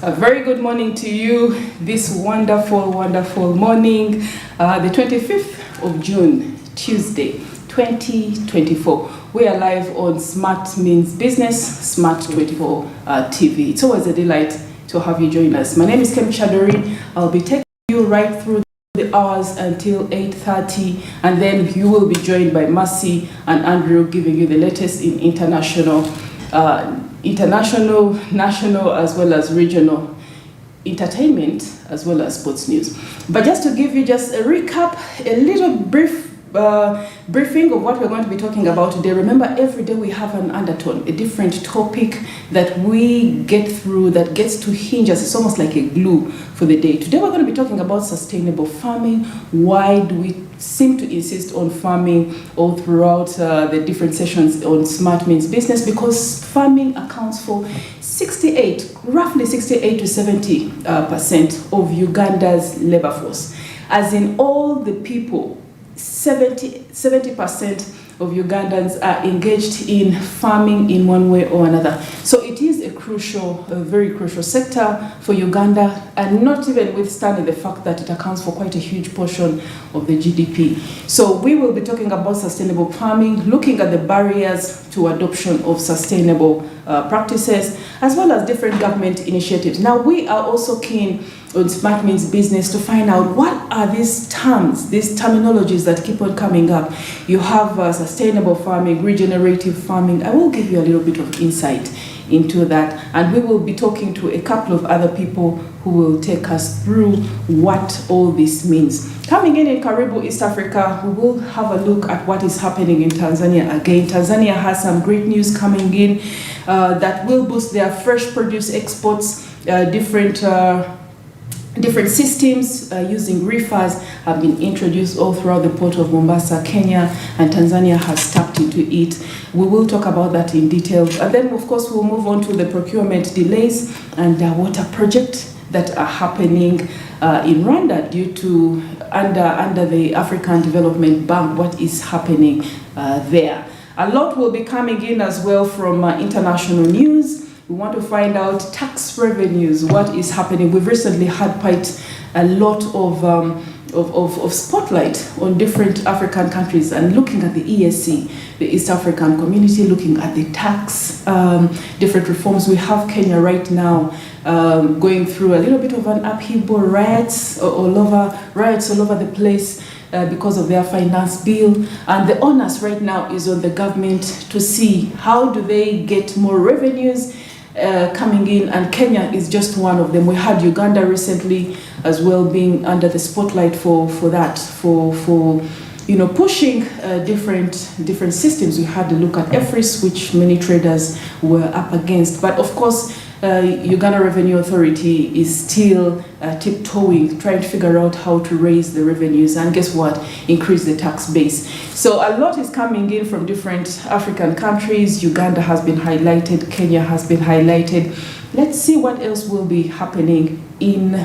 A very good morning to you this wonderful morning, the 25th of June, Tuesday, 2024. We are live on Smart Means Business, Smart 24 TV. It's always a delight to have you join us. My name is Kem Chadori. I'll be taking you right through the hours until 8:30, and then you will be joined by Mercy and Andrew, giving you the latest in international, national, as well as regional entertainment, as well as sports news. But just to give you just a recap, a little brief briefing of what we're going to be talking about today. Remember, every day we have an undertone, a different topic that we get through that gets to hinge us. It's almost like a glue for the day. Today we're going to be talking about sustainable farming. Why do we seem to insist on farming all throughout the different sessions on Smart Means Business? Because farming accounts for roughly 68 to 70% of Uganda's labor force. As in all the people, 70% of Ugandans are engaged in farming in one way or another. So it is a very crucial sector for Uganda, and not even withstanding the fact that it accounts for quite a huge portion of the GDP. So we will be talking about sustainable farming, looking at the barriers to adoption of sustainable practices, as well as different government initiatives. Now, we are also keen on Smart Means Business to find out what are these terms, these terminologies that keep on coming up. You have sustainable farming, regenerative farming. I will give you a little bit of insight into that, and we will be talking to a couple of other people who will take us through what all this means. Coming in Karibu, East Africa, we will have a look at what is happening in Tanzania again. Tanzania has some great news coming in that will boost their fresh produce exports. Different systems using reefers have been introduced all throughout the port of Mombasa, Kenya, and Tanzania has tapped into it. We will talk about that in detail. And then, of course, we'll move on to the procurement delays and water projects that are happening in Rwanda due to under the African Development Bank, what is happening there. A lot will be coming in as well from international news. We want to find out tax revenues, what is happening. We've recently had quite a lot of spotlight on different African countries and looking at the EAC, the East African Community, looking at the tax, different reforms. We have Kenya right now going through a little bit of an upheaval, riots all over the place because of their finance bill. And the onus right now is on the government to see how do they get more revenues coming in, and Kenya is just one of them. We had Uganda recently as well being under the spotlight for pushing different systems. We had to look at EFRIS, which many traders were up against, but of course Uganda Revenue Authority is still tiptoeing, trying to figure out how to raise the revenues and guess what? Increase the tax base. So a lot is coming in from different African countries. Uganda has been highlighted, Kenya has been highlighted. Let's see what else will be happening in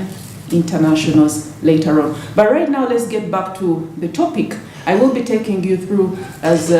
internationals later on. But right now, let's get back to the topic. I will be taking you through as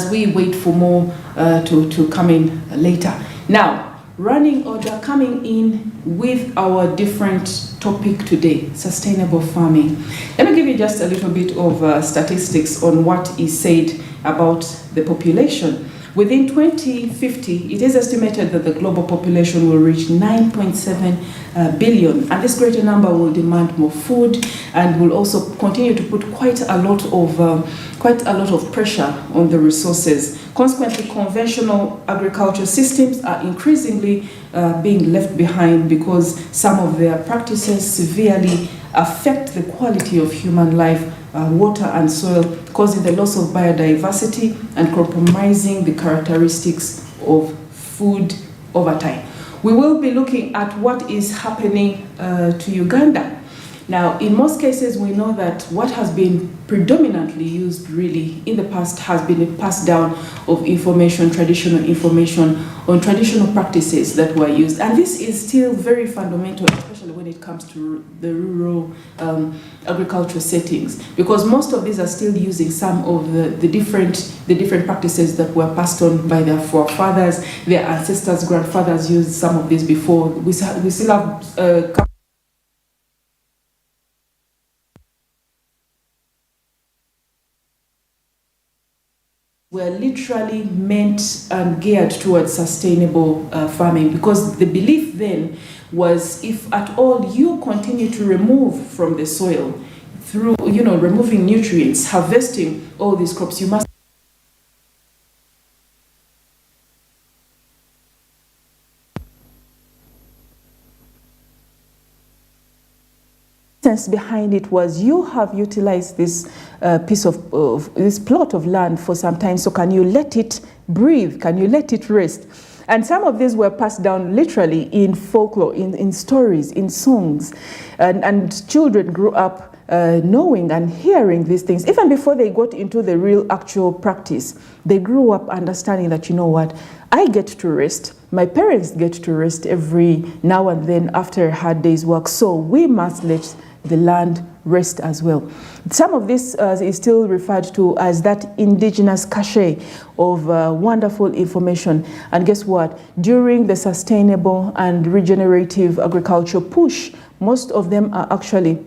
we wait for more to come in later. Now, running order, coming in with our different topic today, sustainable farming. Let me give you just a little bit of statistics on what is said about the population. Within 2050, it is estimated that the global population will reach 9.7 billion, and this greater number will demand more food and will also continue to put quite a lot of pressure on the resources. Consequently, conventional agriculture systems are increasingly being left behind because some of their practices severely affect the quality of human life, water and soil, causing the loss of biodiversity and compromising the characteristics of food over time. We will be looking at what is happening to Uganda. Now, in most cases, we know that what has been predominantly used really in the past has been a pass down of information, traditional information on traditional practices that were used. And this is still very fundamental, especially when it comes to the rural agricultural settings, because most of these are still using some of the different practices that were passed on by their forefathers, their ancestors, grandfathers used some of these before. We still have were literally meant and geared towards sustainable farming, because the belief then was, if at all you continue to remove from the soil through, removing nutrients, harvesting all these crops, you must behind it was, you have utilized this piece of this plot of land for some time, so can you let it breathe, can you let it rest? And some of these were passed down literally in folklore, in stories, in songs, and children grew up knowing and hearing these things. Even before they got into the real actual practice, they grew up understanding that, I get to rest, my parents get to rest every now and then after a hard day's work, so we must let the land rest as well. Some of this is still referred to as that indigenous cachet of wonderful information. And guess what? During the sustainable and regenerative agriculture push, most of them are actually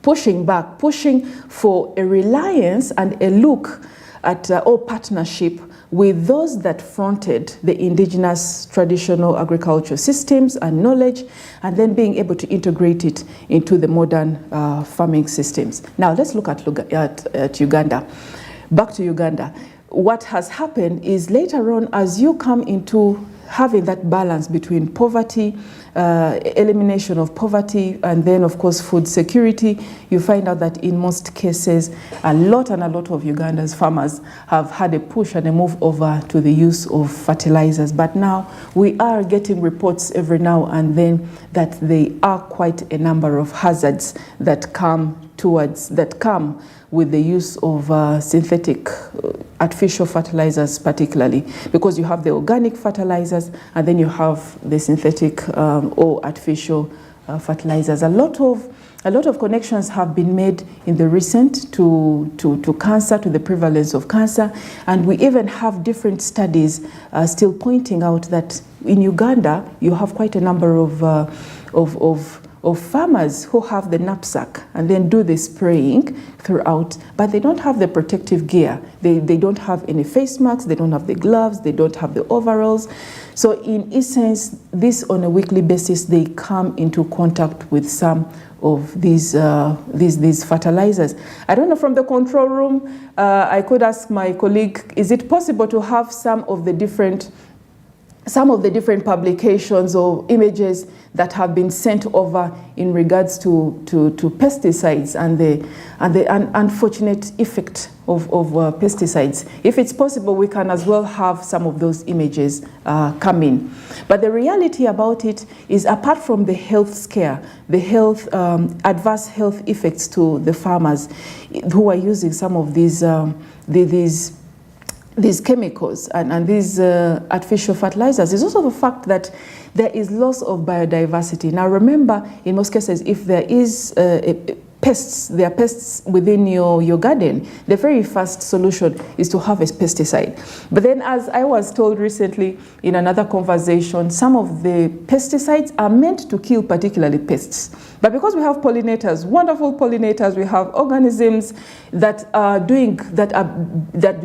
pushing back, pushing for a reliance and a look at or partnership with those that fronted the indigenous traditional agricultural systems and knowledge, and then being able to integrate it into the modern farming systems. Now let's look at Uganda. Back to Uganda. What has happened is, later on, as you come into having that balance between poverty, elimination of poverty, and then of course food security, you find out that in most cases a lot of Uganda's farmers have had a push and a move over to the use of fertilizers. But now we are getting reports every now and then that there are quite a number of hazards that come with the use of synthetic artificial fertilizers, particularly because you have the organic fertilizers and then you have the synthetic or artificial fertilizers. A lot of connections have been made in the recent to cancer, to the prevalence of cancer, and we even have different studies still pointing out that in Uganda you have quite a number of farmers who have the knapsack and then do the spraying throughout, but they don't have the protective gear. They don't have any face masks, they don't have the gloves, they don't have the overalls. So in essence, this on a weekly basis, they come into contact with some of these fertilizers. I don't know, from the control room, I could ask my colleague, is it possible to have some of the different publications or images that have been sent over in regards to pesticides and the unfortunate effect of pesticides? If it's possible, we can as well have some of those images come in. But the reality about it is, apart from the health scare, the adverse health effects to the farmers who are using some of these chemicals and these artificial fertilizers, is also the fact that there is loss of biodiversity. Now remember, in most cases, if there is there are pests within your garden, the very first solution is to have a pesticide. But then, as I was told recently in another conversation, some of the pesticides are meant to kill particularly pests. But because we have pollinators, wonderful pollinators, we have organisms that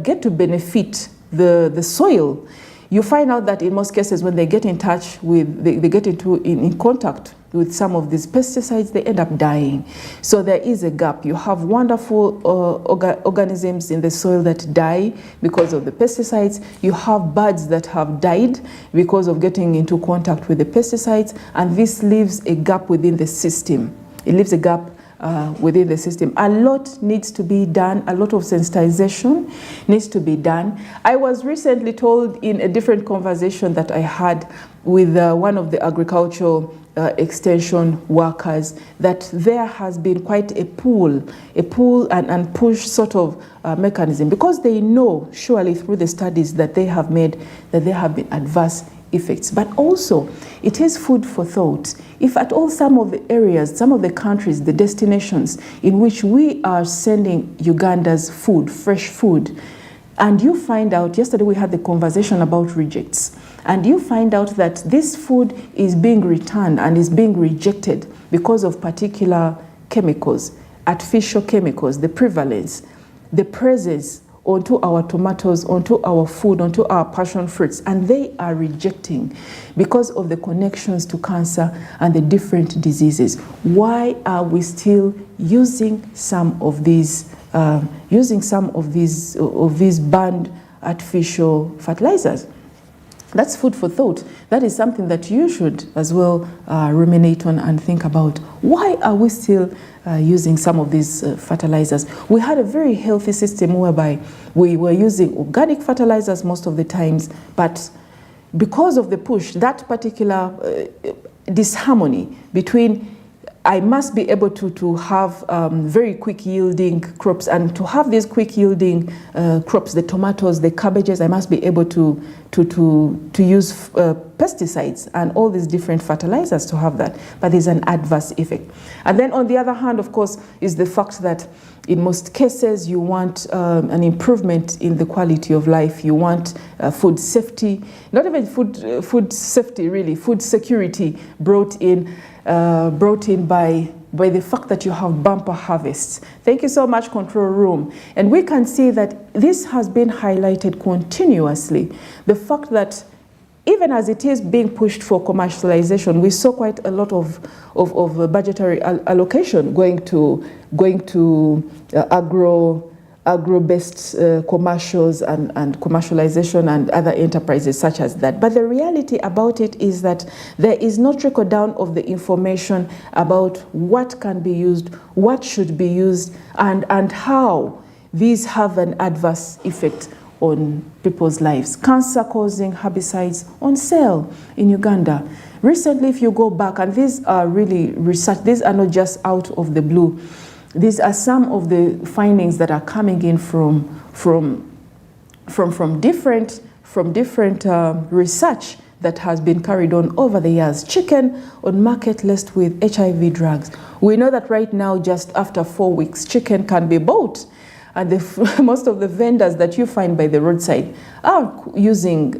get to benefit the soil, you find out that in most cases, when they get in touch with, they get in contact with some of these pesticides, they end up dying. So there is a gap. You have wonderful organisms in the soil that die because of the pesticides. You have birds that have died because of getting into contact with the pesticides, and this leaves a gap within the system. It leaves a gap within the system. A lot needs to be done. A lot of sensitization needs to be done. I was recently told in a different conversation that I had with one of the agricultural extension workers that there has been quite a pull and push sort of mechanism, because they know surely through the studies that they have made that there have been adverse effects. But also, it is food for thought. If at all some of the areas, some of the countries, the destinations in which we are sending Uganda's food, fresh food, and you find out, yesterday we had the conversation about rejects, and you find out that this food is being returned and is being rejected because of particular chemicals, artificial chemicals, the prevalence, the presence onto our tomatoes, onto our food, onto our passion fruits, and they are rejecting because of the connections to cancer and the different diseases. Why are we still using some of these banned artificial fertilizers? That's food for thought. That is something that you should as well ruminate on and think about. Why are we still using some of these fertilizers? We had a very healthy system whereby we were using organic fertilizers most of the times, but because of the push, that particular disharmony between I must be able to have very quick yielding crops, and to have these quick yielding crops, the tomatoes, the cabbages, I must be able to use pesticides and all these different fertilizers to have that. But there's an adverse effect. And then on the other hand, of course, is the fact that in most cases you want an improvement in the quality of life. You want food safety, not even food safety really, food security brought in by the fact that you have bumper harvests. Thank you so much, Control Room. And we can see that this has been highlighted continuously. The fact that even as it is being pushed for commercialization, we saw quite a lot of budgetary allocation going to agro-based commercials and commercialization and other enterprises such as that. But the reality about it is that there is no trickle down of the information about what can be used, what should be used, and how these have an adverse effect on people's lives. Cancer-causing herbicides on sale in Uganda. Recently, if you go back, and these are really research, these are not just out of the blue. These are some of the findings that are coming in from different research that has been carried on over the years. Chicken on market list with HIV drugs. We know that right now, just after 4 weeks, chicken can be bought. And most of the vendors that you find by the roadside are using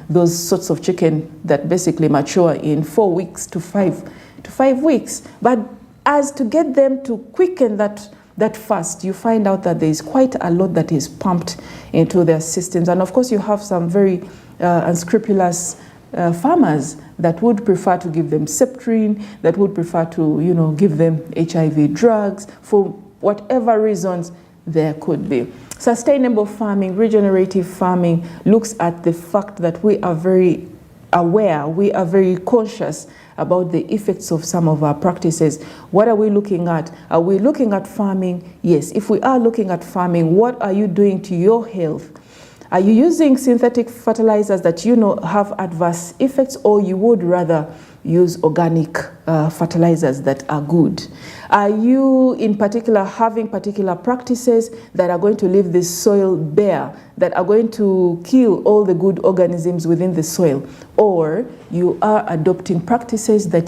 those sorts of chicken that basically mature in 4 weeks to 5 weeks. But as to get them to quicken that fast, you find out that there is quite a lot that is pumped into their systems. And of course, you have some very unscrupulous farmers that would prefer to give them Septrin, that would prefer to give them HIV drugs for whatever reasons there could be. Sustainable farming, regenerative farming looks at the fact that we are very aware, we are very conscious about the effects of some of our practices. What are we looking at? Are we looking at farming? Yes. If we are looking at farming, what are you doing to your health? Are you using synthetic fertilizers that have adverse effects, or you would rather use organic fertilizers that are good? Are you in particular having particular practices that are going to leave the soil bare, that are going to kill all the good organisms within the soil? Or you are adopting practices that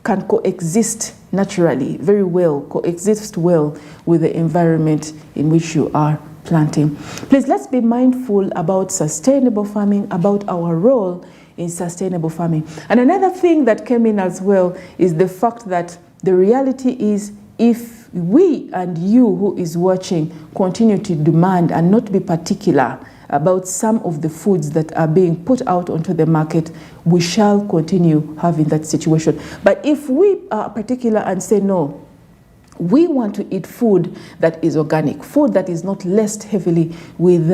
can coexist naturally, very well, coexist well with the environment in which you are planting? Please, let's be mindful about sustainable farming, about our role in sustainable farming. And another thing that came in as well is the fact that the reality is, if we and you who is watching continue to demand and not be particular about some of the foods that are being put out onto the market, we shall continue having that situation. But if we are particular and say, no, we want to eat food that is organic, food that is not laced heavily with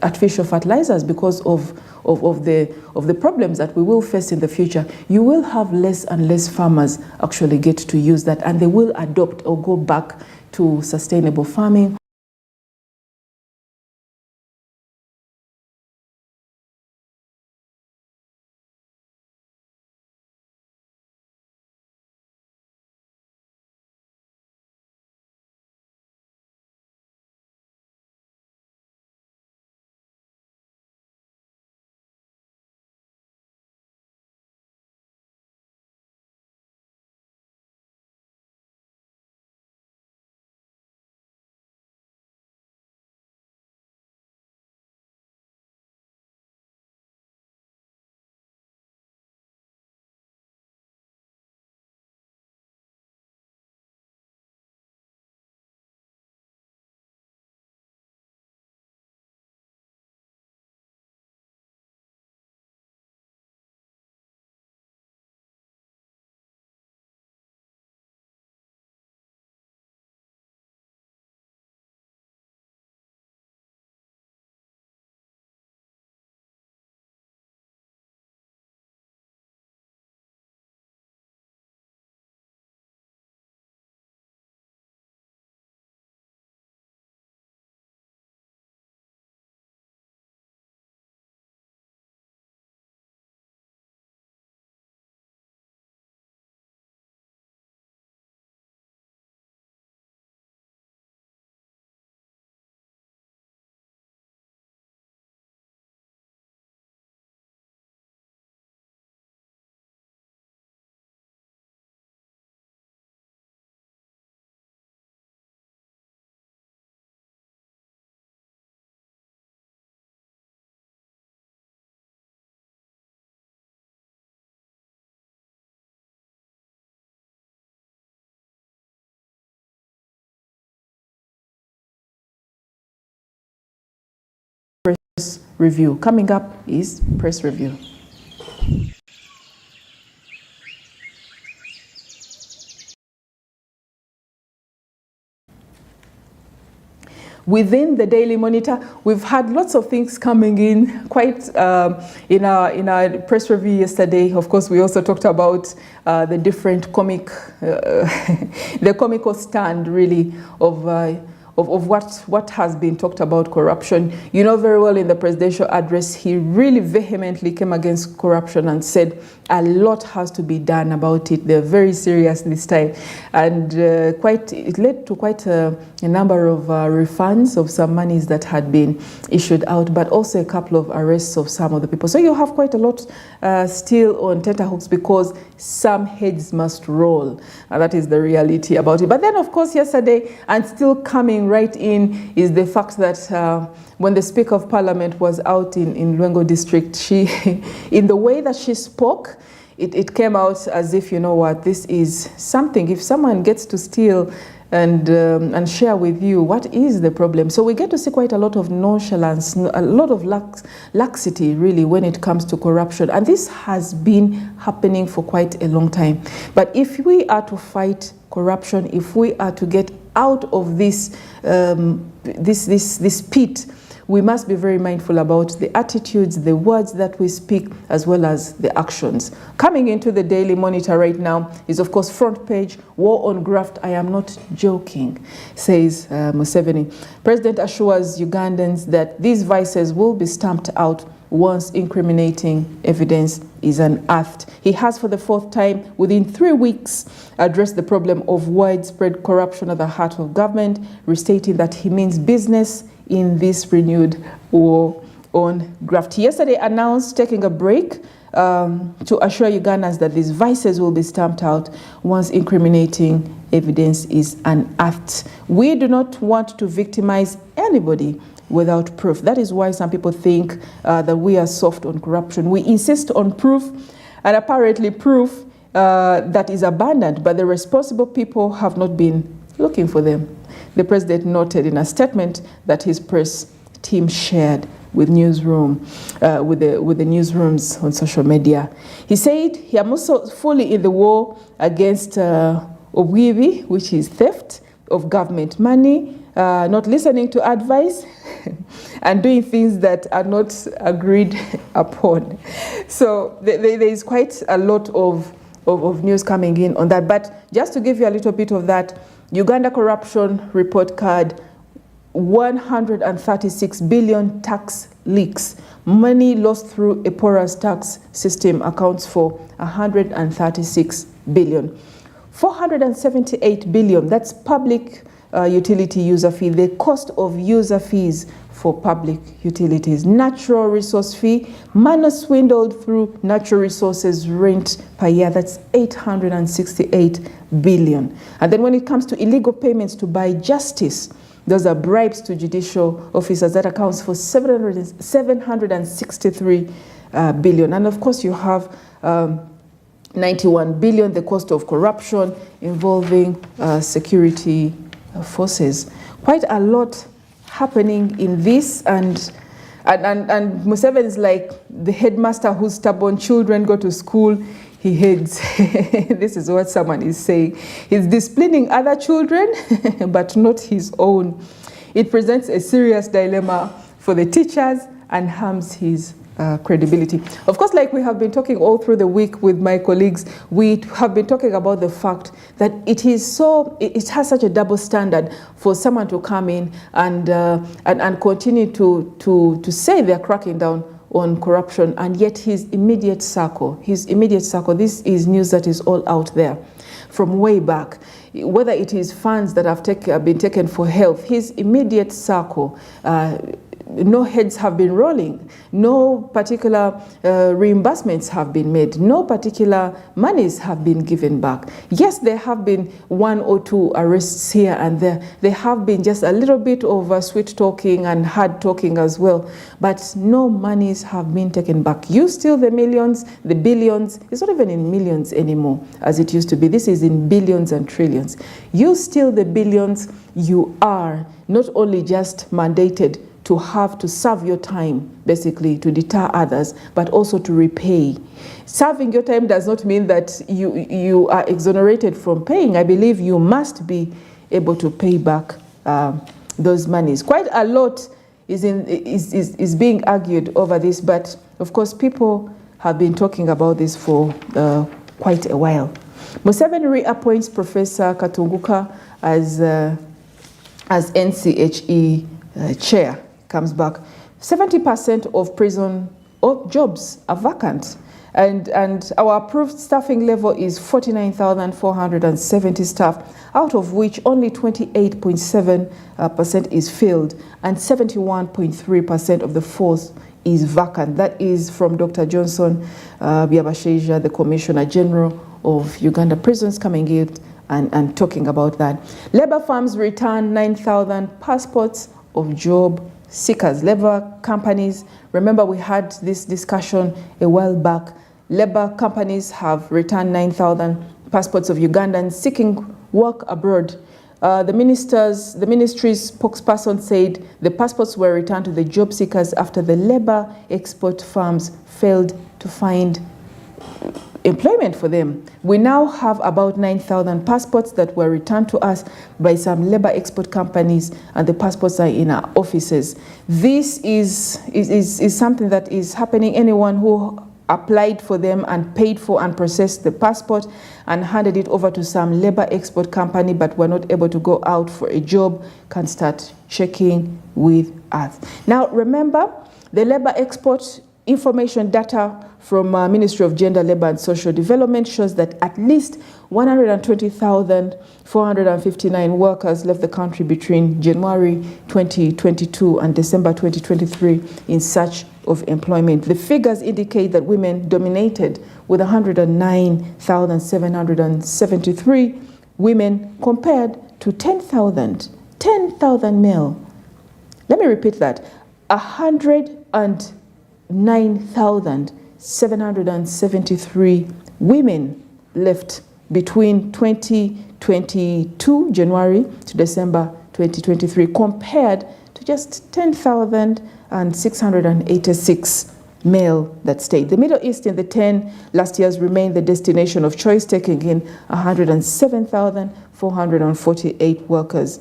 artificial fertilizers because of the problems that we will face in the future, you will have less and less farmers actually get to use that, and they will adopt or go back to sustainable farming. review. Coming up is press review. Within the Daily Monitor, we've had lots of things coming in quite in our press review yesterday. Of course, we also talked about the different the comical stand really of what has been talked about corruption. You know very well in the presidential address, he really vehemently came against corruption and said a lot has to be done about it. They're very serious this time. And it led to quite a number of refunds of some monies that had been issued out, but also a couple of arrests of some of the people. So you have quite a lot still on tenterhooks because some heads must roll. And that is the reality about it. But then, of course, yesterday, and still coming right in, is the fact that when the Speaker of Parliament was out in Lwengo district, she, in the way that she spoke, it came out as if, you know what, this is something. If someone gets to steal and share with you, what is the problem? So we get to see quite a lot of nonchalance, a lot of laxity really when it comes to corruption. And this has been happening for quite a long time. But if we are to fight corruption, if we are to get out of this pit, we must be very mindful about the attitudes, the words that we speak, as well as the actions. Coming into the Daily Monitor right now is, of course, front page, war on graft. I am not joking, says Museveni. President assures Ugandans that these vices will be stamped out once incriminating evidence is unearthed. He has, for the fourth time within 3 weeks, addressed the problem of widespread corruption at the heart of government, restating that he means business in this renewed war on graft. He yesterday announced taking a break to assure Ugandans that these vices will be stamped out once incriminating evidence is unearthed. We do not want to victimize anybody without proof. That is why some people think that we are soft on corruption. We insist on proof, and apparently proof that is abundant, but the responsible people have not been looking for them. The president noted in a statement that his press team shared with the newsrooms on social media. He said he is also fully in the war against obwibi, which is theft of government money, not listening to advice, and doing things that are not agreed upon. So there is quite a lot of news coming in on that. But just to give you a little bit of that, Uganda Corruption Report Card, 136 billion tax leaks. Money lost through a porous tax system accounts for 136 billion. 478 billion, that's public utility user fee, the cost of user fees for public utilities. Natural resource fee, money swindled through natural resources rent per year, that's 868 billion. And then when it comes to illegal payments to buy justice, those are bribes to judicial officers, that accounts for 763 billion. And of course you have 91 billion, the cost of corruption involving security forces. Quite a lot happening in this, and Museveni is like the headmaster whose stubborn children go to school, he hates. This is what someone is saying. He's disciplining other children, but not his own. It presents a serious dilemma for the teachers and harms his credibility. Of course, like we have been talking all through the week with my colleagues, we have been talking about the fact that it has such a double standard for someone to come in and continue to say they're cracking down on corruption, and yet his immediate circle, this is news that is all out there from way back, whether it is funds that have been taken for health, his immediate circle, no heads have been rolling, no particular reimbursements have been made, no particular monies have been given back. Yes, there have been 1 or 2 arrests here and there. There have been just a little bit of sweet talking and hard talking as well, but no monies have been taken back. You steal the millions, the billions. It's not even in millions anymore as it used to be. This is in billions and trillions. You steal the billions, you are not only just mandated to have to serve your time, basically to deter others, but also to repay. Serving your time does not mean that you are exonerated from paying. I believe you must be able to pay back those monies. Quite a lot is being argued over this, but of course people have been talking about this for quite a while. Museveni reappoints Professor Katunguka as NCHE chair. Comes back. 70% of prison jobs are vacant, and our approved staffing level is 49,470 staff, out of which only 28.7% is filled, and 71.3% of the force is vacant. That is from Dr. Johnson Byabashaija, the Commissioner General of Uganda Prisons, coming in and talking about that. Labour firms return 9,000 passports of job seekers. Labour companies, remember we had this discussion a while back, labour companies have returned 9,000 passports of Ugandans seeking work abroad. The ministry's spokesperson said the passports were returned to the job seekers after the labour export firms failed to find employment for them. We now have about 9,000 passports that were returned to us by some labour export companies, and the passports are in our offices. This is something that is happening. Anyone who applied for them and paid for and processed the passport and handed it over to some labour export company but were not able to go out for a job can start checking with us. Now remember, the labour export information data from Ministry of Gender, Labour and Social Development shows that at least 120,459 workers left the country between January 2022 and December 2023 in search of employment. The figures indicate that women dominated with 109,773 women compared to 10,000 male. Let me repeat that. 109,773 women left between 2022 January to December 2023 compared to just 10,686 male that stayed. The Middle East in the 10 last years remained the destination of choice, taking in 107,448 workers.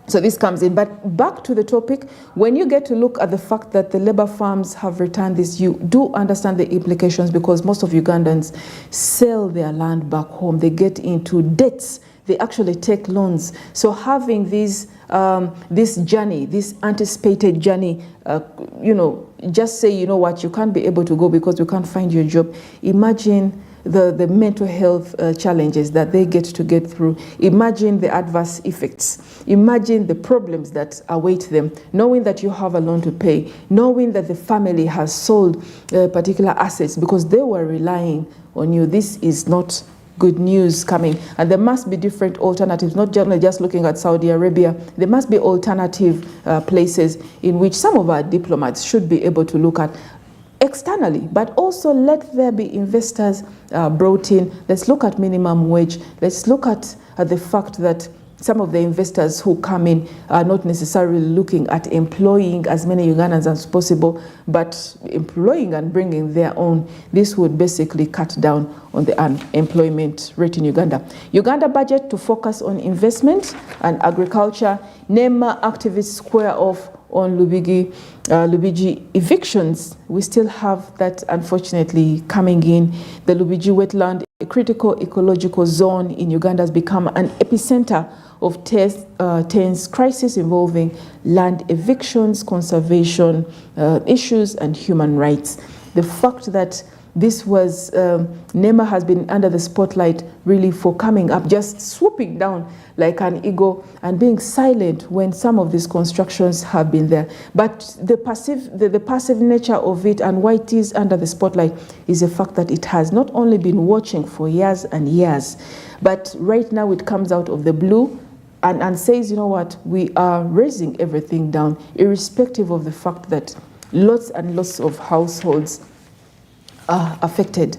So this comes in. But back to the topic, when you get to look at the fact that the labour firms have returned this, you do understand the implications, because most of Ugandans sell their land back home. They get into debts. They actually take loans. So having this journey, this anticipated journey, just say, you know what, you can't be able to go because you can't find your job. Imagine the mental health challenges that they get through. Imagine the adverse effects. Imagine the problems that await them, knowing that you have a loan to pay, knowing that the family has sold particular assets because they were relying on you. This is not good news coming. And there must be different alternatives, not generally just looking at Saudi Arabia. There must be alternative places in which some of our diplomats should be able to look at externally, but also let there be investors brought in. Let's look at minimum wage. Let's look at the fact that some of the investors who come in are not necessarily looking at employing as many Ugandans as possible, but employing and bringing their own. This would basically cut down on the unemployment rate in Uganda. Uganda budget to focus on investment and agriculture. NEMA activists square off on Lubigi evictions. We still have that, unfortunately, coming in. The Lubigi wetland, a critical ecological zone in Uganda, has become an epicenter of tense crisis involving land evictions, conservation issues, and human rights. The fact that this was, NEMA has been under the spotlight really for coming up, just swooping down like an eagle and being silent when some of these constructions have been there. But the passive nature of it and why it is under the spotlight is the fact that it has not only been watching for years and years, but right now it comes out of the blue and says, you know what, we are raising everything down, irrespective of the fact that lots and lots of households are affected.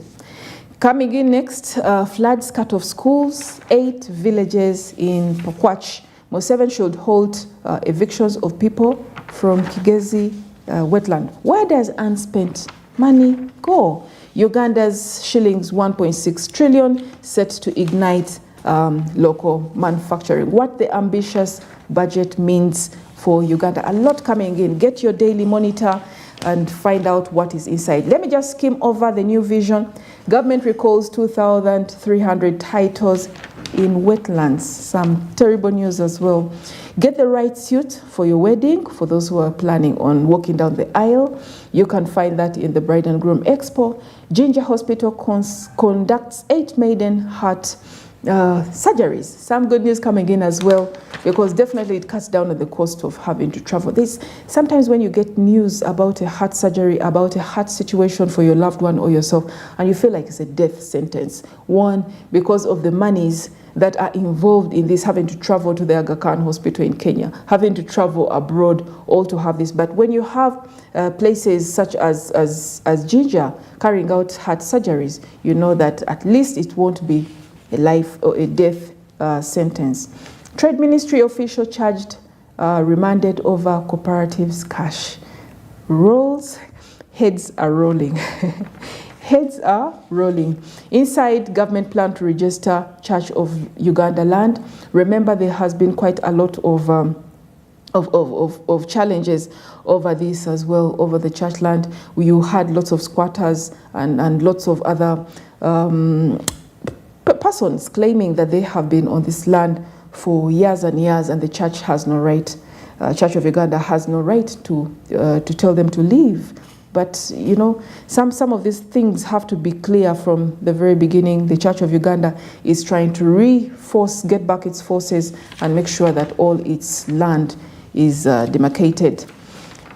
Coming in next, floods cut off schools, 8 villages in Pokwach Museveni should halt evictions of people from Kigezi wetland. Where does unspent money go? Uganda's shillings 1.6 trillion set to ignite local manufacturing. What the ambitious budget means for Uganda. A lot coming in. Get your daily monitor and find out what is inside. Let me just skim over the new vision. Government recalls 2,300 titles in wetlands. Some terrible news as well. Get the right suit for your wedding, for those who are planning on walking down the aisle. You can find that in the Bride and Groom Expo. Ginger Hospital conducts 8 maiden heart surgeries. Some good news coming in as well, because definitely it cuts down on the cost of having to travel. Sometimes when you get news about a heart surgery, about a heart situation for your loved one or yourself, and you feel like it's a death sentence. One, because of the monies that are involved in this, having to travel to the Aga Khan Hospital in Kenya, having to travel abroad, all to have this. But when you have places such as Ginger carrying out heart surgeries, you know that at least it won't be a life or a death sentence. Trade Ministry official charged, remanded over cooperatives' cash. Rolls, heads are rolling. Heads are rolling. Inside, government plan to register Church of Uganda land. Remember, there has been quite a lot of challenges over this as well, over the church land. You had lots of squatters and lots of other persons claiming that they have been on this land for years and years, and the church has no right, Church of Uganda has no right to tell them to leave. But, you know, some of these things have to be clear from the very beginning. The Church of Uganda is trying to get back its forces and make sure that all its land is demarcated.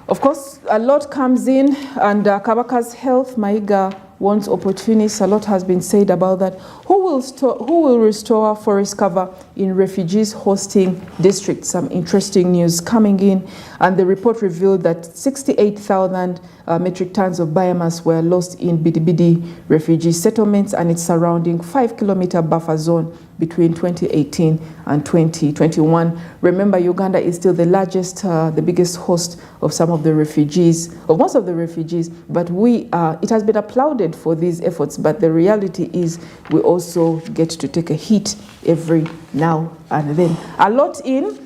Of course, a lot comes in, and Kabaka's health, Maiga wants opportunists. A lot has been said about that. Who will restore forest cover in refugees hosting districts? Some interesting news coming in, and the report revealed that 68,000 metric tons of biomass were lost in Bidibidi refugee settlements and its surrounding 5-kilometer buffer zone between 2018 and 2021. Remember, Uganda is still the largest, the biggest host of some of the refugees, of most of the refugees, but it has been applauded for these efforts, but the reality is we also get to take a hit every now and then. A lot in,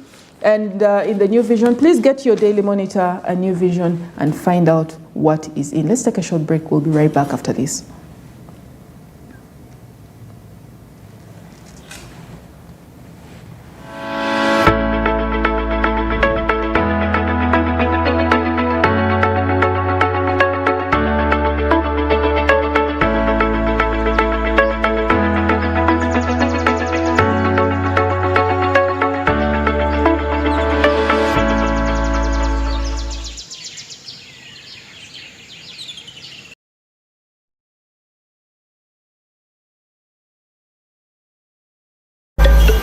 and in the new vision, please get your daily monitor, a new vision, and find out what is in. Let's take a short break. We'll be right back after this.